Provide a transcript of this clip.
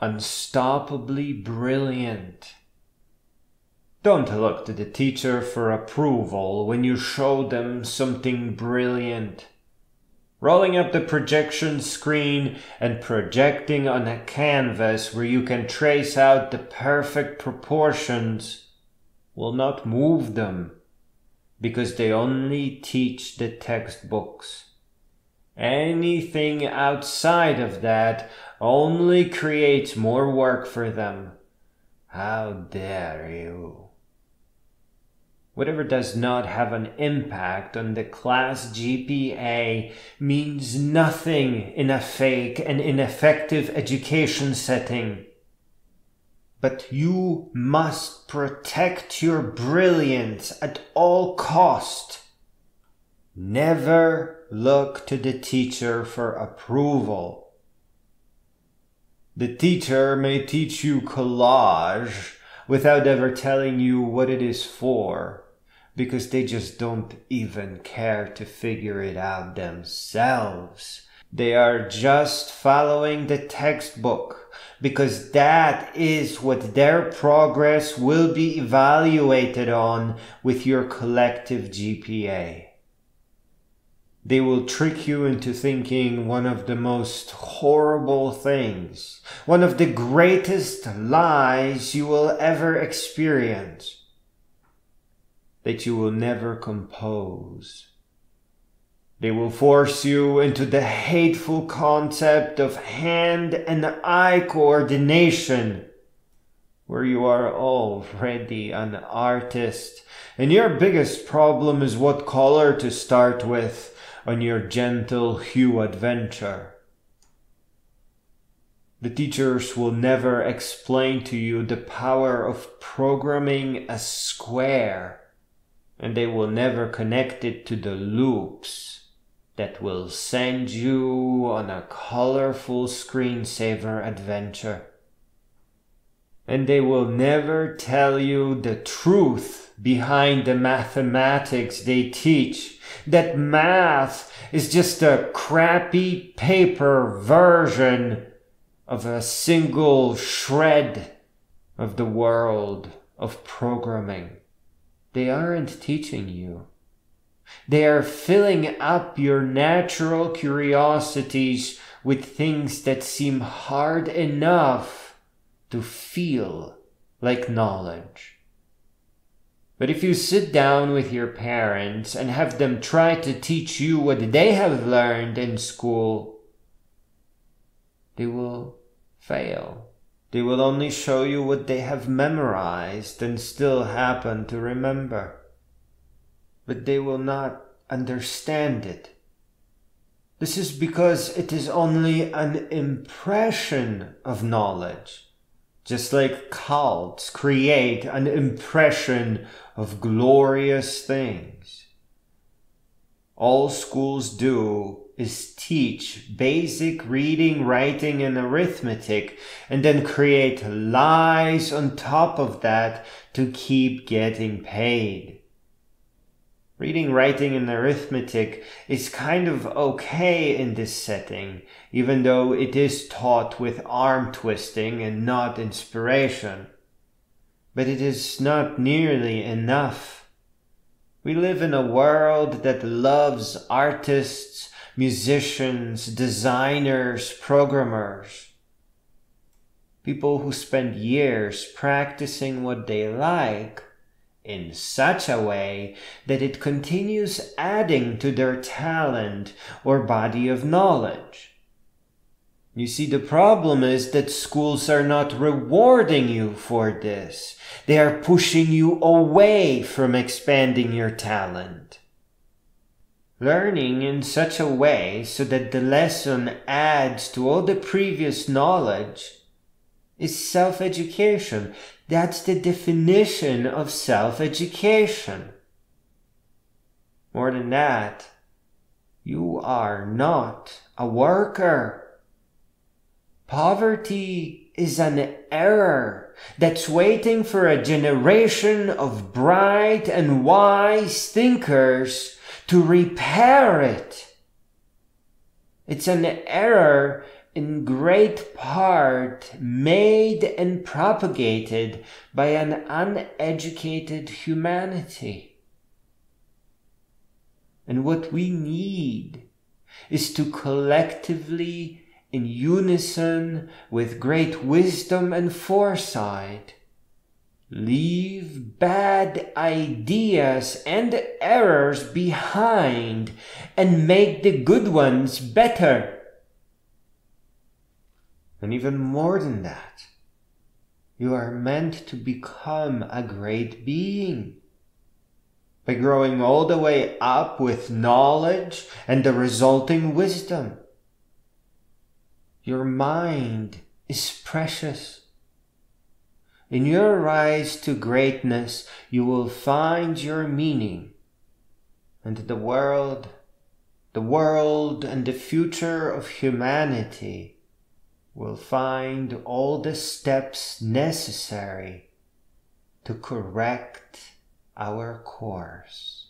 Unstoppably Brilliant. Don't look to the teacher for approval when you show them something brilliant. Rolling up the projection screen and projecting on a canvas where you can trace out the perfect proportions will not move them, because they only teach the textbooks. Anything outside of that only creates more work for them. How dare you? Whatever does not have an impact on the class GPA means nothing in a fake and ineffective education setting. But you must protect your brilliance at all cost. Never look to the teacher for approval. The teacher may teach you collage without ever telling you what it is for, because they just don't even care to figure it out themselves. They are just following the textbook, because that is what their progress will be evaluated on with your collective GPA. They will trick you into thinking one of the most horrible things, one of the greatest lies you will ever experience, that you will never compose. They will force you into the hateful concept of hand and eye coordination, where you are already an artist, and your biggest problem is what color to start with on your gentle hue adventure. The teachers will never explain to you the power of programming a square, and they will never connect it to the loops that will send you on a colorful screensaver adventure. And they will never tell you the truth behind the mathematics they teach, that math is just a crappy paper version of a single shred of the world of programming. They aren't teaching you. They are filling up your natural curiosities with things that seem hard enough to feel like knowledge. But if you sit down with your parents and have them try to teach you what they have learned in school, they will fail. They will only show you what they have memorized and still happen to remember. But they will not understand it. This is because it is only an impression of knowledge. Just like cults create an impression of glorious things. All schools do is teach basic reading, writing, and arithmetic, and then create lies on top of that to keep getting paid. Reading, writing, and arithmetic is kind of okay in this setting, even though it is taught with arm twisting and not inspiration. But it is not nearly enough. We live in a world that loves artists, musicians, designers, programmers. People who spend years practicing what they like in such a way that it continues adding to their talent or body of knowledge. You see, the problem is that schools are not rewarding you for this. They are pushing you away from expanding your talent. Learning in such a way so that the lesson adds to all the previous knowledge is self-education. That's the definition of self-education. More than that, you are not a worker. Poverty is an error that's waiting for a generation of bright and wise thinkers to repair it. It's an error in great part made and propagated by an uneducated humanity. And what we need is to collectively, in unison with great wisdom and foresight, leave bad ideas and errors behind and make the good ones better. And even more than that, you are meant to become a great being. By growing all the way up with knowledge and the resulting wisdom. Your mind is precious. In your rise to greatness, you will find your meaning, and the world and the future of humanity will find all the steps necessary to correct our course.